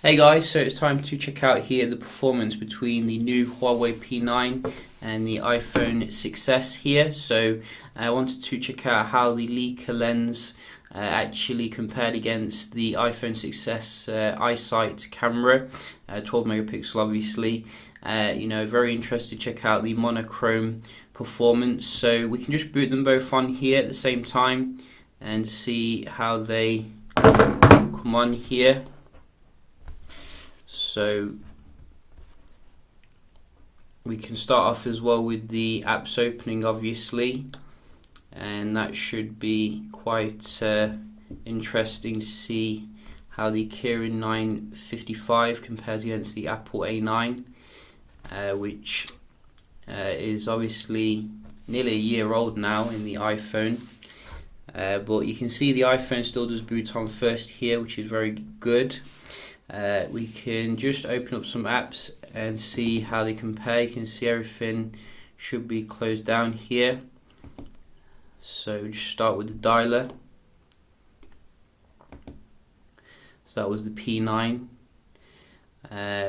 Hey guys, so it's time to check out here the performance between the new Huawei P9 and the iPhone 6s here. So I wanted to check out how the Leica lens actually compared against the iPhone 6s iSight camera, 12 megapixel obviously. Very interested to check out the monochrome performance. So we can just boot them both on here at the same time and see how they come on here. So we can start off as well with the apps opening obviously, and that should be quite interesting to see how the Kirin 955 compares against the Apple A9, which is obviously nearly a year old now in the iPhone. But you can see the iPhone still does boot on first here, which is very good. We can just open up some apps and see how they compare. You can see everything should be closed down here. So just start with the dialer. So that was the P9.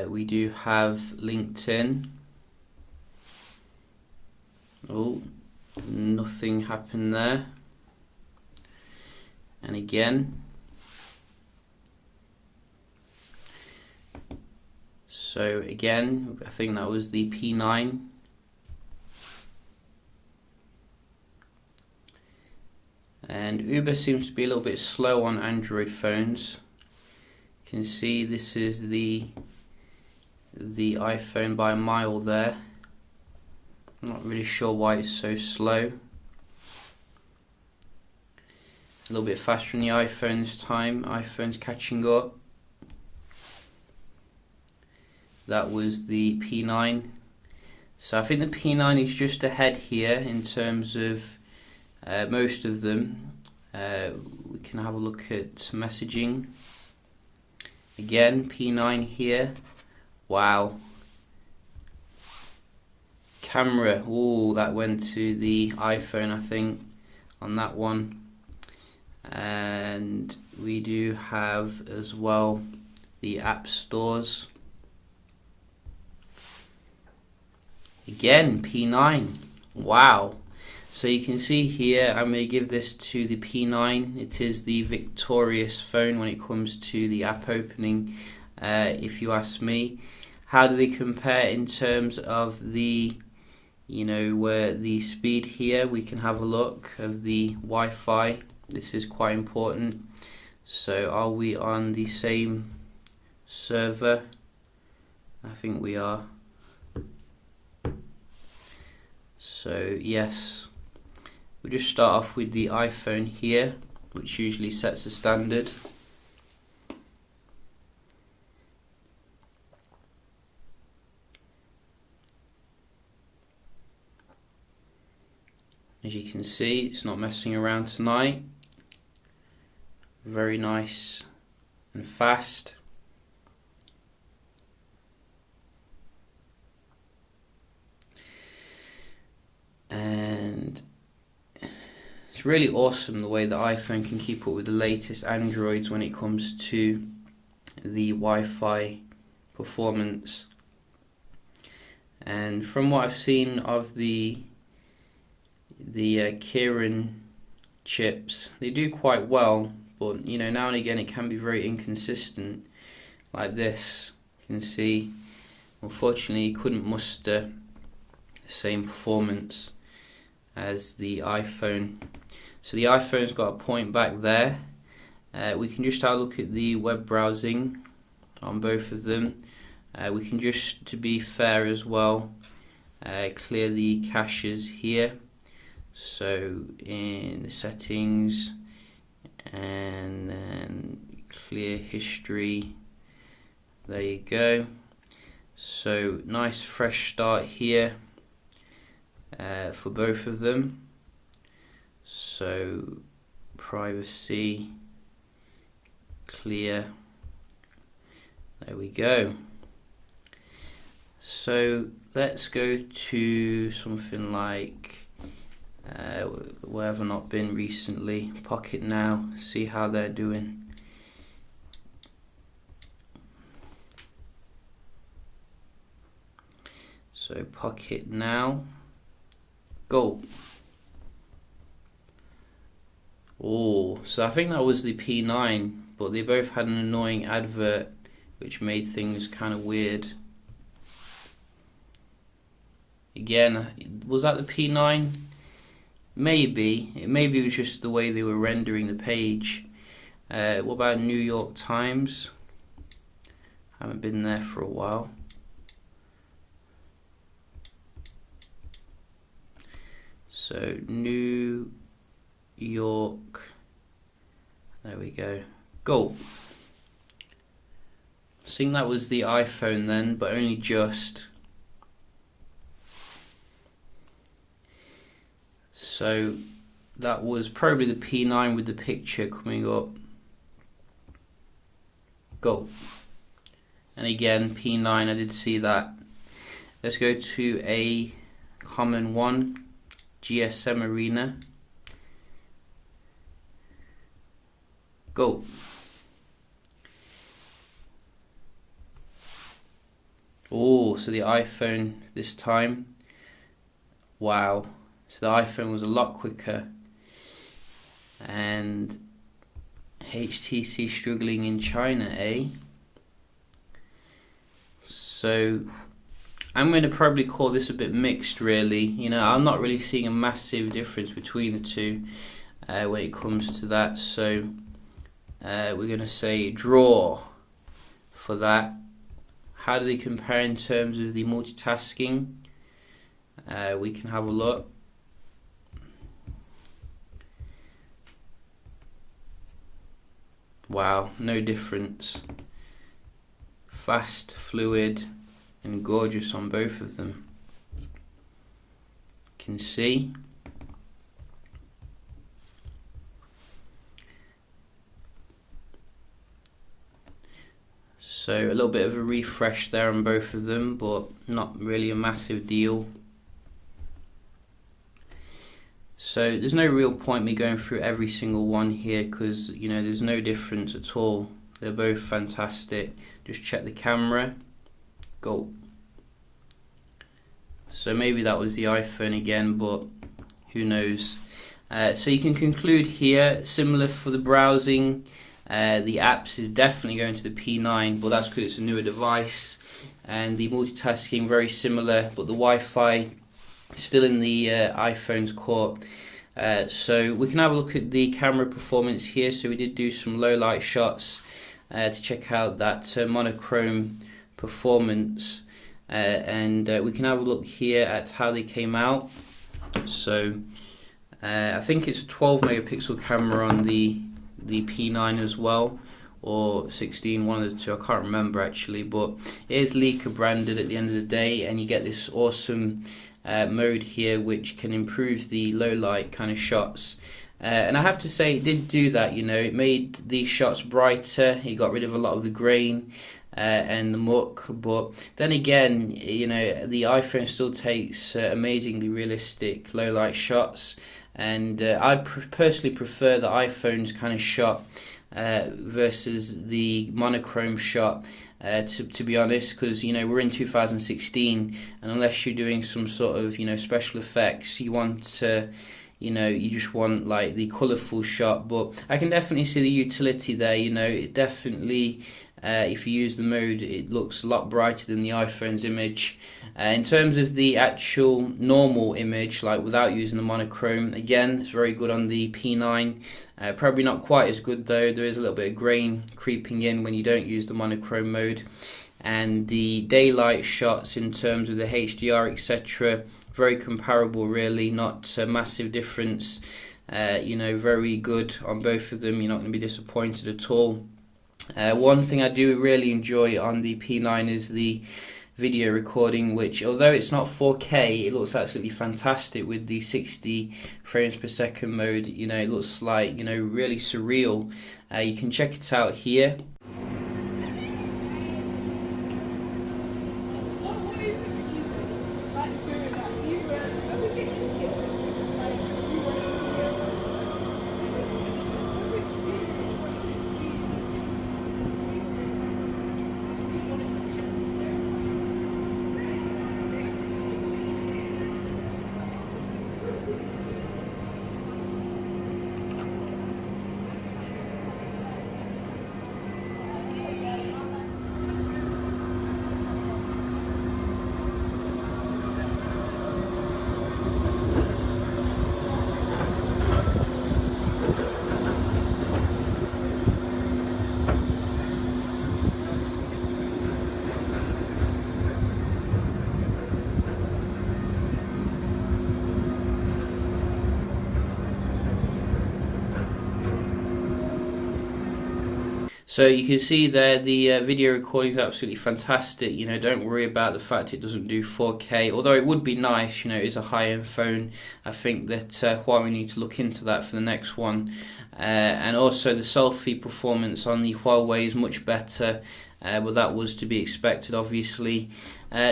We do have LinkedIn. Oh, nothing happened there. And again. So again, I think that was the P9. And Uber seems to be a little bit slow on Android phones. You can see this is the iPhone by a mile there. I'm not really sure why it's so slow. A little bit faster on the iPhone this time. iPhone's catching up. That was the P9. So I think the P9 is just ahead here in terms of most of them. We can have a look at messaging. Again, P9 here. Wow. Camera, oh, that went to the iPhone I think on that one. And we do have as well the app stores. Again, P9. Wow. So you can see here, I'm going to give this to the P9. It is the victorious phone when it comes to the app opening, if you ask me. How do they compare in terms of the, where the speed here? We can have a look of the Wi-Fi. This is quite important. So are we on the same server? I think we are. So yes, we'll just start off with the iPhone here, which usually sets the standard. As you can see, it's not messing around tonight. Very nice and fast. And it's really awesome the way the iPhone can keep up with the latest Androids when it comes to the Wi-Fi performance. And from what I've seen of the Kirin chips, they do quite well, but now and again it can be very inconsistent like this. You can see, unfortunately, you couldn't muster the same performance as the iPhone. So the iPhone's got a point back there. We can just have a look at the web browsing on both of them. We can just, to be fair as well, clear the caches here. So in the settings, and then clear history. There you go. So nice fresh start here. For both of them. So privacy, clear, there we go. So let's go to something like where have I not been recently, Pocket Now, see how they're doing. So pocket now. Go. Oh, so I think that was the P9, but they both had an annoying advert which made things kind of weird. Again, was that the P9? Maybe. Maybe it was just the way they were rendering the page. What about New York Times? Haven't been there for a while. So New York, there we go. Go. I think that was the iPhone then, but only just. So that was probably the P9 with the picture coming up. Go. And again, P9, I did see that. Let's go to a common one, GSM Arena. Go. Oh, so the iPhone this time. Wow. So the iPhone was a lot quicker. And HTC struggling in China, eh? So I'm going to probably call this a bit mixed, really. You know, I'm not really seeing a massive difference between the two when it comes to that. So we're going to say draw for that. How do they compare in terms of the multitasking? We can have a look. Wow, no difference. Fast, fluid, and gorgeous on both of them. Can see. So a little bit of a refresh there on both of them, but not really a massive deal. So there's no real point me going through every single one here because, you know, there's no difference at all. They're both fantastic. Just check the camera. Go. So maybe that was the iPhone again, but who knows. So you can conclude here, similar for the browsing. The apps is definitely going to the P9, but that's because it's a newer device. And the multitasking very similar, but the Wi-Fi still in the iPhone's court. So we can have a look at the camera performance here. So we did do some low light shots to check out that monochrome performance, and we can have a look here at how they came out. So I think it's a 12 megapixel camera on the P9 as well, or 16, one of the two, I can't remember actually, but it is Leica branded at the end of the day, and you get this awesome mode here which can improve the low light kind of shots. And I have to say it did do that, you know, it made the shots brighter, it got rid of a lot of the grain and the muck, but then again, you know, the iPhone still takes amazingly realistic low light shots, and I personally prefer the iPhone's kind of shot versus the monochrome shot, to be honest, because, you know, we're in 2016, and unless you're doing some sort of, you know, special effects, you want to, you know, you just want like the colourful shot. But I can definitely see the utility there, you know, it definitely, if you use the mode, it looks a lot brighter than the iPhone's image. In terms of the actual normal image, like without using the monochrome, again, it's very good on the P9. Probably not quite as good though, there is a little bit of grain creeping in when you don't use the monochrome mode. And the daylight shots in terms of the HDR, etc., very comparable really, not a massive difference. You know, very good on both of them, you're not going to be disappointed at all. One thing I do really enjoy on the P9 is the video recording, which although it's not 4K, it looks absolutely fantastic with the 60 frames per second mode. You know, it looks like, you know, really surreal. You can check it out here. So you can see there the video recording is absolutely fantastic. Don't worry about the fact it doesn't do 4K, although it would be nice. It is a high-end phone. I think that Huawei need to look into that for the next one. And also the selfie performance on the Huawei is much better, but that was to be expected, obviously.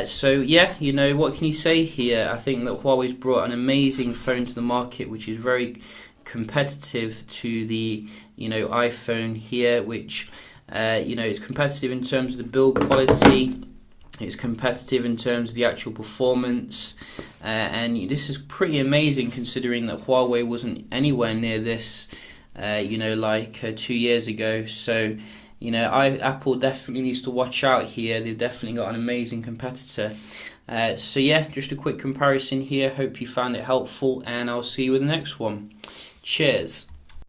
So yeah, what can you say here? I think that Huawei's brought an amazing phone to the market, which is very competitive to the iPhone here, which is competitive in terms of the build quality. It's competitive in terms of the actual performance, and this is pretty amazing considering that Huawei wasn't anywhere near this like 2 years ago. So Apple definitely needs to watch out here. They've definitely got an amazing competitor. So yeah, just a quick comparison here. Hope you found it helpful, and I'll see you with the next one. Cheers.